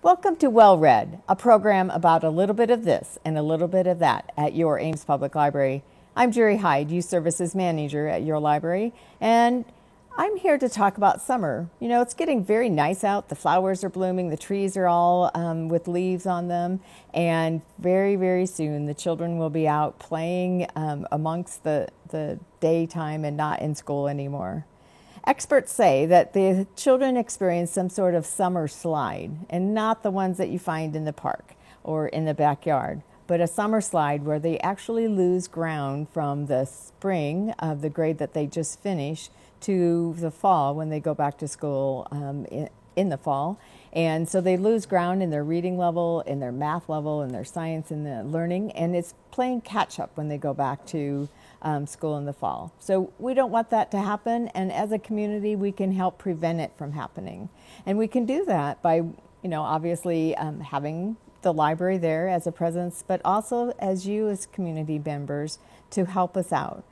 Welcome to Well Read, a program about a little bit of this and a little bit of that at your Ames Public Library. I'm Jerry Hyde, Youth Services Manager at your library, and I'm here to talk about summer. You know, it's getting very nice out. The flowers are blooming, the trees are all with leaves on them, and very, very soon the children will be out playing amongst the daytime and not in school anymore. Experts say that the children experience some sort of summer slide, and not the ones that you find in the park or in the backyard, but a summer slide where they actually lose ground from the spring of the grade that they just finished to the fall when they go back to school in the fall. And so they lose ground in their reading level, in their math level, in their science and the learning, and it's playing catch up when they go back to school in the fall. So we don't want that to happen, and as a community we can help prevent it from happening. And we can do that by, obviously having the library there as a presence, but also as you as community members to help us out.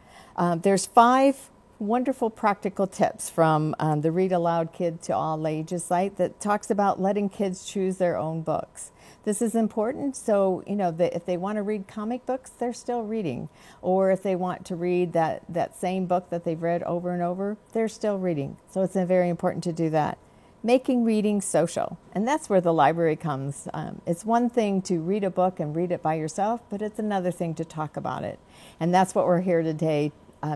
There's 5 wonderful practical tips from the Read Aloud Kid to All Ages site that talks about letting kids choose their own books. This is important, so that if they want to read comic books, they're still reading. Or if they want to read that same book that they've read over and over, they're still reading. So it's very important to do that. Making reading social, and that's where the library comes. It's one thing to read a book and read it by yourself, but it's another thing to talk about it. And that's what we're here today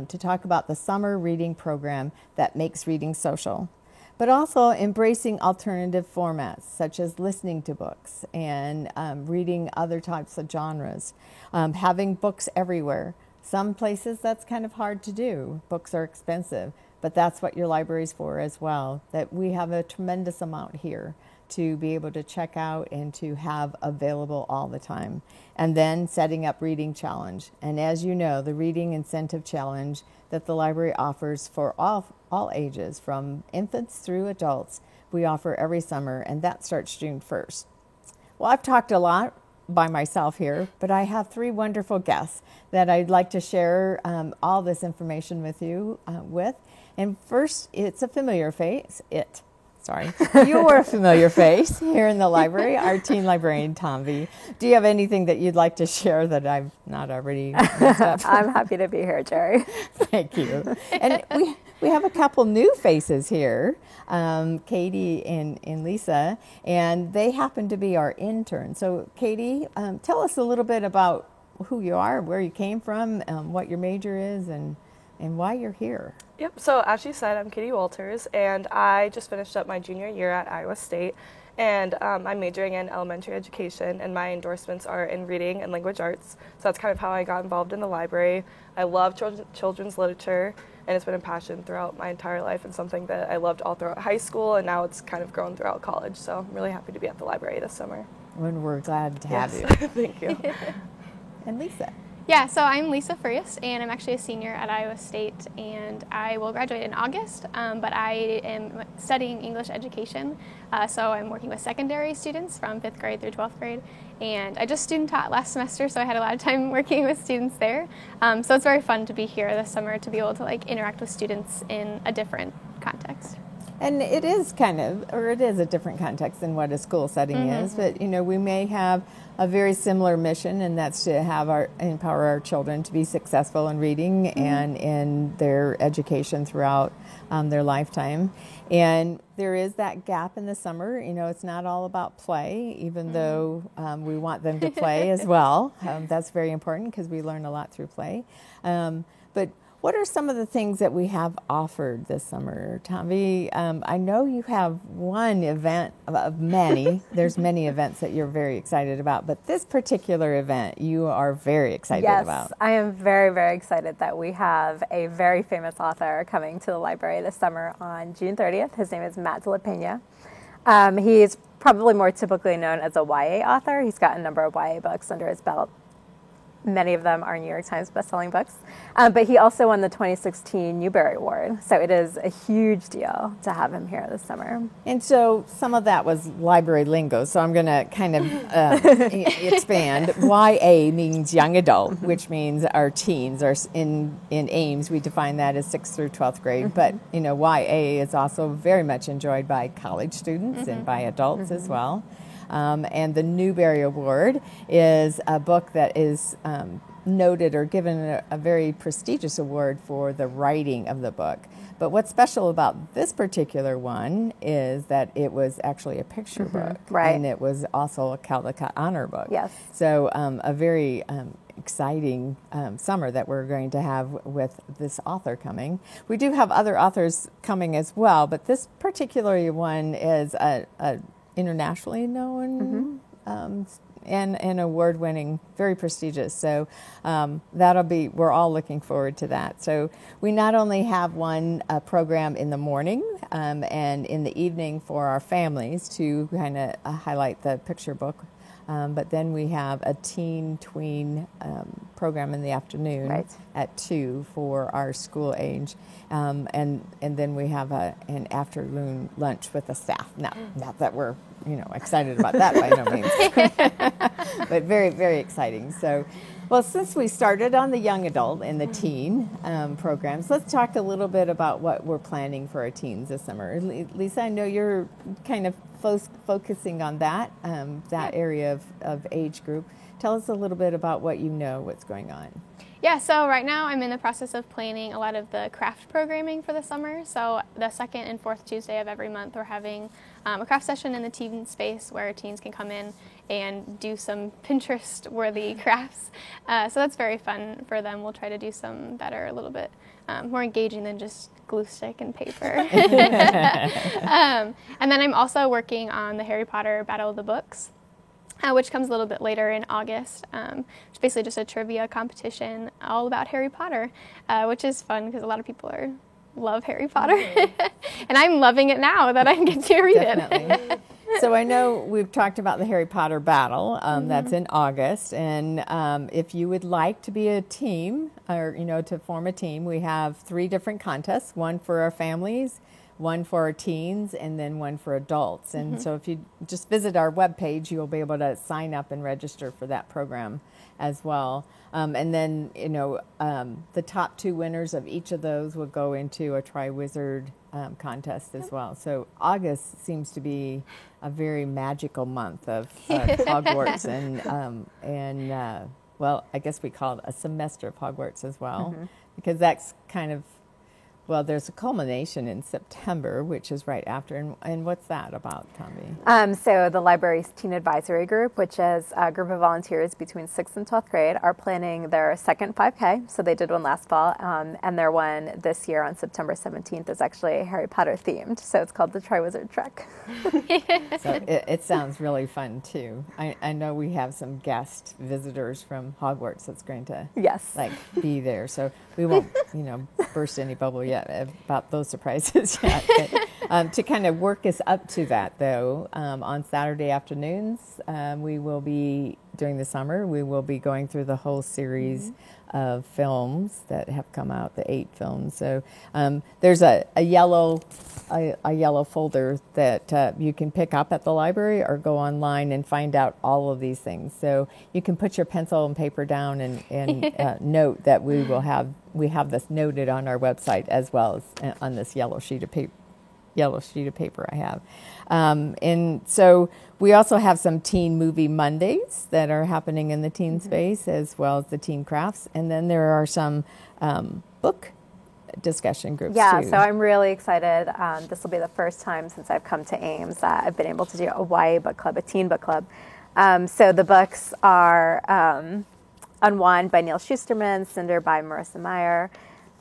to talk about, the summer reading program that makes reading social. But also embracing alternative formats, such as listening to books and reading other types of genres. Having books everywhere. Some places that's kind of hard to do. Books are expensive, but that's what your library's for as well. That we have a tremendous amount here to be able to check out and to have available all the time. And then setting up Reading Challenge. And as you know, the Reading Incentive Challenge that the library offers for all ages, from infants through adults, we offer every summer, and that starts June 1st. Well, I've talked a lot by myself here, but I have 3 wonderful guests that I'd like to share all this information with you with. And first, it's a familiar face. You're a familiar face here in the library, our teen librarian, Tanvi. Do you have anything that you'd like to share that I've not already messed up? I'm happy to be here, Jerry. Thank you. And we have a couple new faces here, Katie and Lisa, and they happen to be our interns. So Katie, tell us a little bit about who you are, where you came from, what your major is, and why you're here. Yep, so as you said, I'm Katie Walters, and I just finished up my junior year at Iowa State, and I'm majoring in elementary education, and my endorsements are in reading and language arts, so that's kind of how I got involved in the library. I love children's literature, and it's been a passion throughout my entire life, and something that I loved all throughout high school, and now it's kind of grown throughout college, so I'm really happy to be at the library this summer. And we're glad to have you. Thank you. And Lisa. Yeah, so I'm Lisa Frias, and I'm actually a senior at Iowa State, and I will graduate in August, but I am studying English education, so I'm working with secondary students from 5th grade through 12th grade, and I just student taught last semester, so I had a lot of time working with students there, so it's very fun to be here this summer to be able to interact with students in a different context. And it is a different context than what a school setting is, but we may have a very similar mission, and that's to empower our children to be successful in reading and in their education throughout their lifetime. And there is that gap in the summer. It's not all about play, even though we want them to play as well. That's very important because we learn a lot through play. But what are some of the things that we have offered this summer? Tanvi, I know you have one event of many. There's many events that you're very excited about, but this particular event you are very excited about. Yes, I am very, very excited that we have a very famous author coming to the library this summer on June 30th. His name is Matt de la Pena. He's probably more typically known as a YA author. He's got a number of YA books under his belt. Many of them are New York Times bestselling books. But he also won the 2016 Newbery Award. So it is a huge deal to have him here this summer. And so some of that was library lingo. So I'm going to kind of expand. YA means young adult, which means our teens. In Ames, we define that as 6th through 12th grade. But, YA is also very much enjoyed by college students and by adults as well. And the Newbery Award is a book that is noted or given a very prestigious award for the writing of the book. But what's special about this particular one is that it was actually a picture book. Right. And it was also a Caldecott Honor book. Yes. So a very exciting summer that we're going to have with this author coming. We do have other authors coming as well, but this particular one is a internationally known and award-winning, very prestigious. So we're all looking forward to that. So we not only have one program in the morning and in the evening for our families to kind of highlight the picture book, but then we have a teen-tween program in the afternoon at 2 for our school age. And then we have an afternoon lunch with the staff. Not that we're excited about that by no means, but very, very exciting. So, well, since we started on the young adult and the teen programs, let's talk a little bit about what we're planning for our teens this summer. Lisa, I know you're kind of focusing on that area of age group. Tell us a little bit about what's going on. Yeah, so right now I'm in the process of planning a lot of the craft programming for the summer. So the second and fourth Tuesday of every month, we're having a craft session in the teen space where teens can come in and do some Pinterest-worthy crafts. So that's very fun for them. We'll try to do some that are a little bit more engaging than just glue stick and paper. And then I'm also working on the Harry Potter Battle of the Books, which comes a little bit later in August. It's basically just a trivia competition all about Harry Potter, which is fun because a lot of people love Harry Potter. And I'm loving it now that I get to read it. So I know we've talked about the Harry Potter Battle. That's in August. And if you would like to be a team or, to form a team, we have 3 different contests, one for our families, one for our teens, and then one for adults. And so if you just visit our webpage, you'll be able to sign up and register for that program as well. And then, the top 2 winners of each of those will go into a Triwizard contest as well. So August seems to be a very magical month of Hogwarts and well, I guess we call it a semester of Hogwarts as well, because that's kind of, well, there's a culmination in September, which is right after. And what's that about, Tommy? So the library's Teen Advisory Group, which is a group of volunteers between 6th and 12th grade, are planning their second 5K. So they did one last fall, and their one this year on September 17th is actually Harry Potter themed. So it's called the Triwizard Trek. So it sounds really fun, too. I know we have some guest visitors from Hogwarts that's going to be there. So we won't, burst any bubble yet about those surprises yet. But, to kind of work us up to that, though, on Saturday afternoons, we will be, during the summer, we will be going through the whole series of films that have come out, the 8 films. So there's a yellow folder that you can pick up at the library or go online and find out all of these things. So you can put your pencil and paper down and note that we have this noted on our website as well as on this yellow sheet of paper I have. And so we also have some Teen Movie Mondays that are happening in the teen space, as well as the Teen Crafts. And then there are some book discussion groups too. So I'm really excited. This will be the first time since I've come to Ames that I've been able to do a YA book club, a teen book club. So the books are Unwind by Neil Shusterman, Cinder by Marissa Meyer,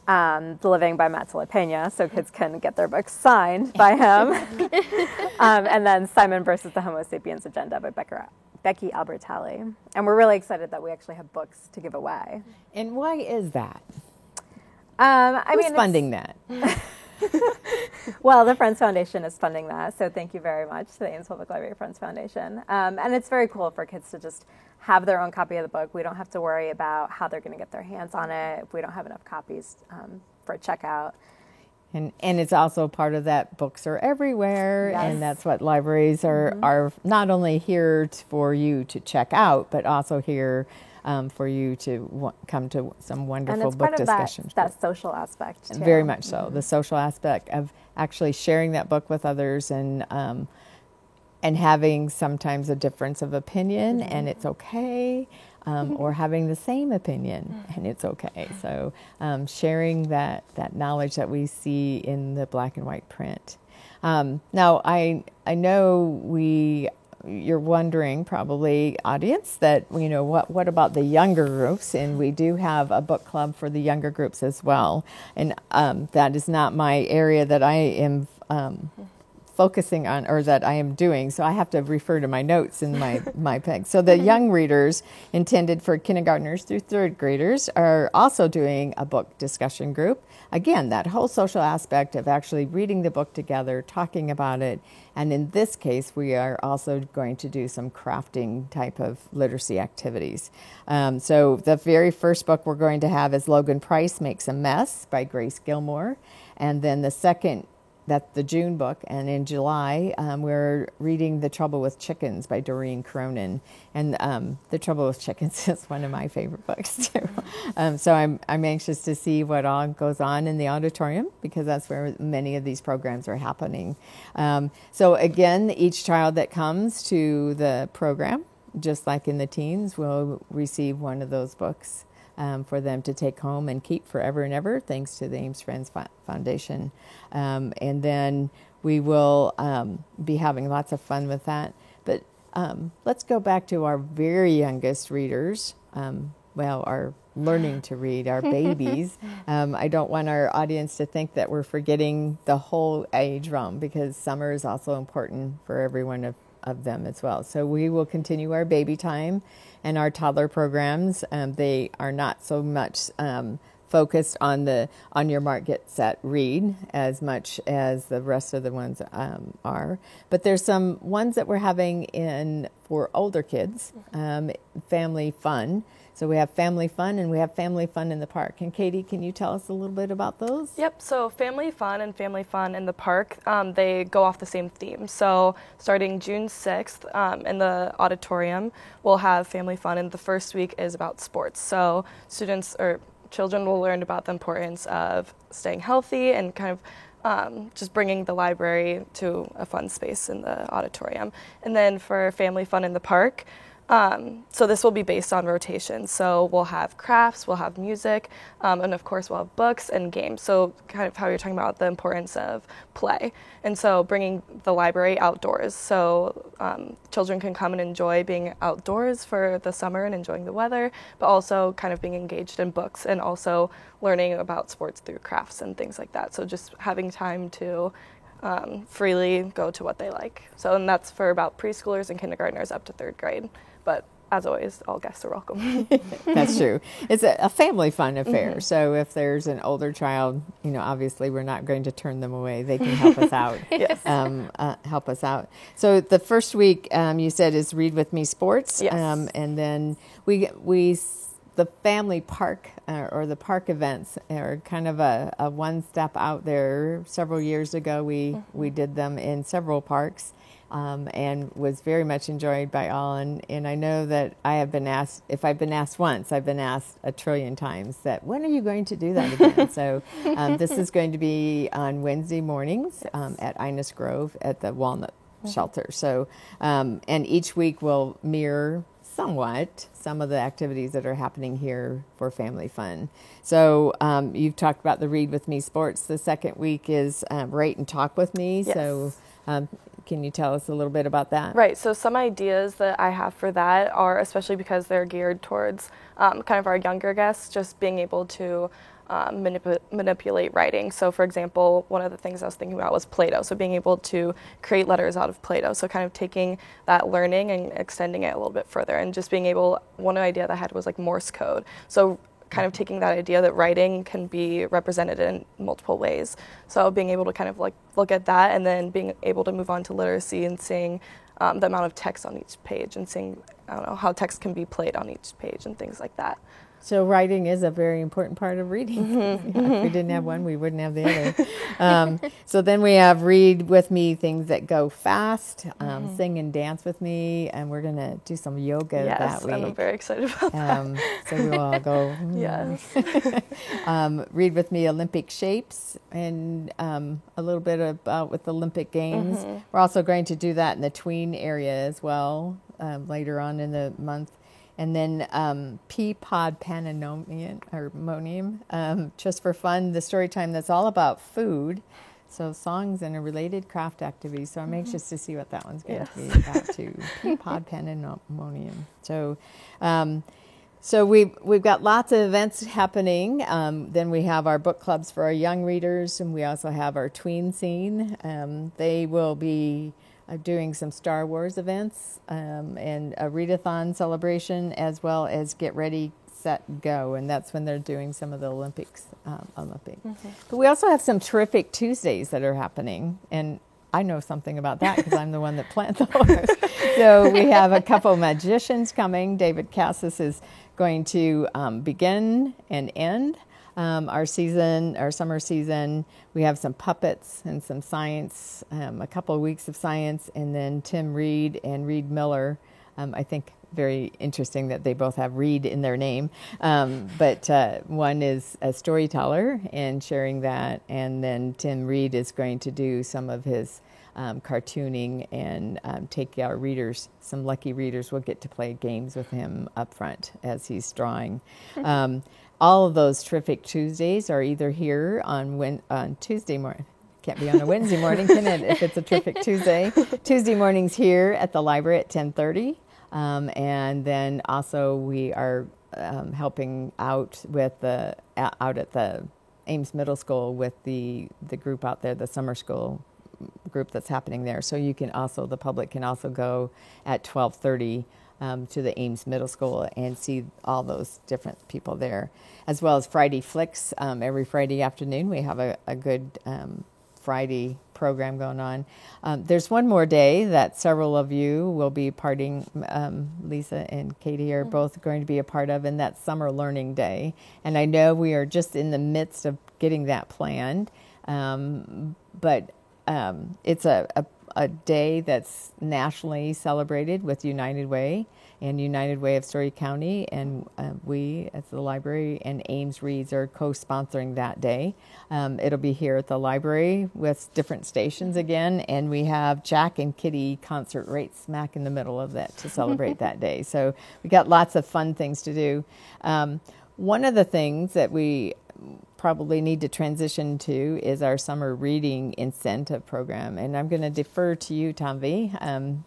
The Living by Matt de la Peña, so kids can get their books signed by him. And then Simon versus the Homo Sapiens Agenda by Becky Albertalli. And we're really excited that we actually have books to give away. And why is that? Who's funding that? Well, the Friends Foundation is funding that, so thank you very much to the Ames Public Library Friends Foundation. And it's very cool for kids to just have their own copy of the book. We don't have to worry about how they're going to get their hands on it if we don't have enough copies for checkout. And it's also part of that books are everywhere, and that's what libraries are not only here for you to check out, but also here for you to come to some wonderful book discussions. That social aspect, too. Very much so. The social aspect of actually sharing that book with others and and having sometimes a difference of opinion, and it's okay. Or having the same opinion, and it's okay. So sharing that knowledge that we see in the black and white print. Now, I know you're wondering, probably, audience, that what about the younger groups? And we do have a book club for the younger groups as well. And that is not my area that I am focusing on, or that I am doing, so I have to refer to my notes in my peg. So the young readers, intended for kindergartners through third graders, are also doing a book discussion group. Again, that whole social aspect of actually reading the book together, talking about it, and in this case, we are also going to do some crafting type of literacy activities. So the very first book we're going to have is Logan Price Makes a Mess by Grace Gilmore, and then the second, that's the June book, and in July we're reading The Trouble with Chickens by Doreen Cronin, and The Trouble with Chickens is one of my favorite books too. So I'm anxious to see what all goes on in the auditorium, because that's where many of these programs are happening. So again, each child that comes to the program, just like in the teens, will receive one of those books for them to take home and keep forever and ever, thanks to the Ames Friends Foundation. And then we will be having lots of fun with that. But let's go back to our very youngest readers, are learning to read, our babies. I don't want our audience to think that we're forgetting the whole age realm, because summer is also important for every one of them as well. So we will continue our baby time and our toddler programs. They are not so much focused on your mark, get set, read as much as the rest of the ones are. But there's some ones that we're having for older kids, family fun. So we have family fun, and we have family fun in the park. And Katie, can you tell us a little bit about those? Yep, so family fun in the park, they go off the same theme. So starting June 6th in the auditorium, we'll have family fun, and the first week is about sports. So students or children will learn about the importance of staying healthy and kind of just bringing the library to a fun space in the auditorium. And then for family fun in the park, so this will be based on rotation. So we'll have crafts, we'll have music, and of course we'll have books and games. So kind of how you're talking about the importance of play. And so bringing the library outdoors. So children can come and enjoy being outdoors for the summer and enjoying the weather, but also kind of being engaged in books and also learning about sports through crafts and things like that. So just having time to freely go to what they like. So, and that's for about preschoolers and kindergartners up to third grade. But as always, all guests are welcome. That's true. It's a family fun affair. Mm-hmm. So if there's an older child, obviously we're not going to turn them away. They can help us out. Yes. Help us out. So the first week, you said, is Read With Me Sports. Yes. And then the family park or the park events are kind of a one step out there. Several years ago, we did them in several parks. And was very much enjoyed by all. And I know that I have been asked, if I've been asked once, I've been asked a trillion times that, when are you going to do that again? So this is going to be on Wednesday mornings at Innes Grove at the Walnut Shelter. So, and each week will mirror somewhat some of the activities that are happening here for family fun. So you've talked about the Read With Me Sports. The second week is Rate and Talk With Me. Yes. So can you tell us a little bit about that? Right, so some ideas that I have for that are, especially because they're geared towards kind of our younger guests, just being able to manipulate writing. So for example, one of the things I was thinking about was Play-Doh. So being able to create letters out of Play-Doh. So kind of taking that learning and extending it a little bit further, and just being able, one idea that I had was like Morse code. So kind of taking that idea that writing can be represented in multiple ways. So being able to kind of like look at that, and then being able to move on to literacy and seeing the amount of text on each page, and seeing, I don't know, how text can be played on each page and things like that. So writing is a very important part of reading. Yeah, if we didn't have one, we wouldn't have the other. So then we have read with me things that go fast, sing and dance with me, and we're going to do some yoga that week. Yes, I'm very excited about that. So we will all go. Yes. Read with me Olympic shapes and a little bit about with the Olympic Games. We're also going to do that in the tween area as well later on in the month. And then Peapod Pandemonium, just for fun, the story time that's all about food. So songs and a related craft activity. So I'm anxious to see what that one's going to be about too. Peapod Pandemonium. So we've got lots of events happening. Then we have our book clubs for our young readers, and we also have our tween scene. They will be doing some Star Wars events and a readathon celebration, as well as Get Ready, Set, Go, and that's when they're doing some of the Olympics. But we also have some terrific Tuesdays that are happening, and I know something about that because I'm the one that planned those. So we have a couple of magicians coming. David Cassis is going to begin and end our summer season. We have some puppets and some science, a couple of weeks of science, and then Tim Reed and Reed Miller. I think very interesting that they both have Reed in their name. But one is a storyteller and sharing that, and then Tim Reed is going to do some of his cartooning and take our readers, some lucky readers will get to play games with him up front as he's drawing. All of those terrific Tuesdays are either here on Tuesday morning. Can't be on a Wednesday morning, can it, if it's a terrific Tuesday? Tuesday mornings here at the library at 10:30. And then also we are helping out with out at the Ames Middle School with the group out there, the summer school group that's happening there. So the public can also go at 12:30 to the Ames Middle School and see all those different people there, as well as Friday Flicks. Every Friday afternoon we have a good Friday program going on. There's one more day that several of you will be parting. Lisa and Katie are both going to be a part of, and that's Summer Learning Day. And I know we are just in the midst of getting that planned, but it's a day that's nationally celebrated with United Way and United Way of Story County, and we as the library and Ames Reads are co-sponsoring that day. It'll be here at the library with different stations again, and we have Jack and Kitty concert right smack in the middle of that to celebrate that day. So we got lots of fun things to do. One of the things that we probably need to transition to is our summer reading incentive program. And I'm going to defer to you, Tanvi.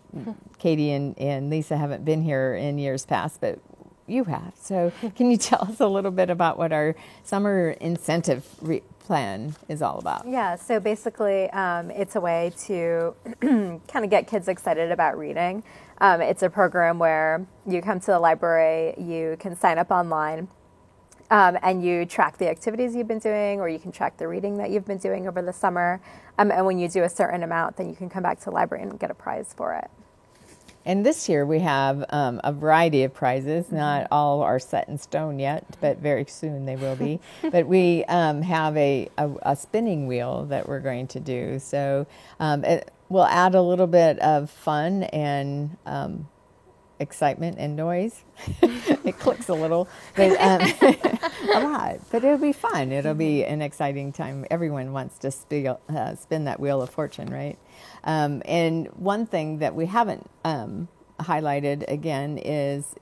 Katie and Lisa haven't been here in years past, but you have. So can you tell us a little bit about what our summer incentive plan is all about? Yeah, so basically it's a way to kind of get kids excited about reading. It's a program where you come to the library, you can sign up online, and you track the activities you've been doing, or you can track the reading that you've been doing over the summer. And when you do a certain amount, then you can come back to the library and get a prize for it. And this year we have a variety of prizes. Not all are set in stone yet, but very soon they will be. But we have a spinning wheel that we're going to do. So it will add a little bit of fun and excitement and noise. It clicks a little, but a lot. But it'll be fun. It'll be an exciting time. Everyone wants to spin that wheel of fortune, right? And one thing that we haven't highlighted again is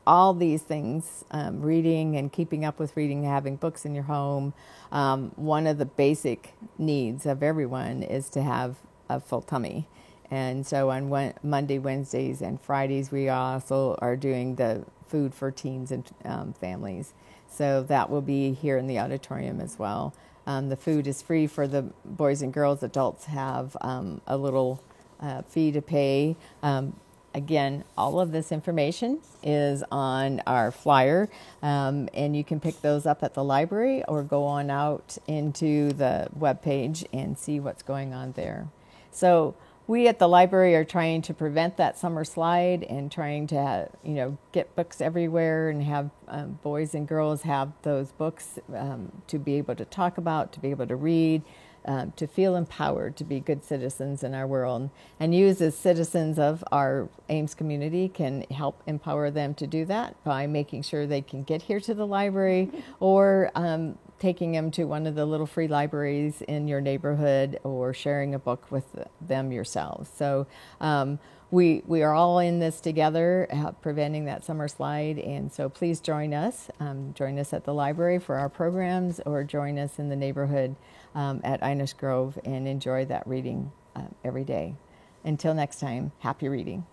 all these things, reading and keeping up with reading, having books in your home. One of the basic needs of everyone is to have a full tummy. And so on Monday, Wednesdays, and Fridays, we also are doing the food for teens and families. So that will be here in the auditorium as well. The food is free for the boys and girls. Adults have a little fee to pay. Again, all of this information is on our flyer, and you can pick those up at the library or go on out into the webpage and see what's going on there. So we at the library are trying to prevent that summer slide and trying to, get books everywhere and have boys and girls have those books to be able to talk about, to be able to read, to feel empowered to be good citizens in our world. And you as citizens of our Ames community can help empower them to do that by making sure they can get here to the library or taking them to one of the little free libraries in your neighborhood or sharing a book with them yourselves. So we are all in this together, preventing that summer slide. And so please join us. Join us at the library for our programs or join us in the neighborhood at Inish Grove and enjoy that reading every day. Until next time, happy reading.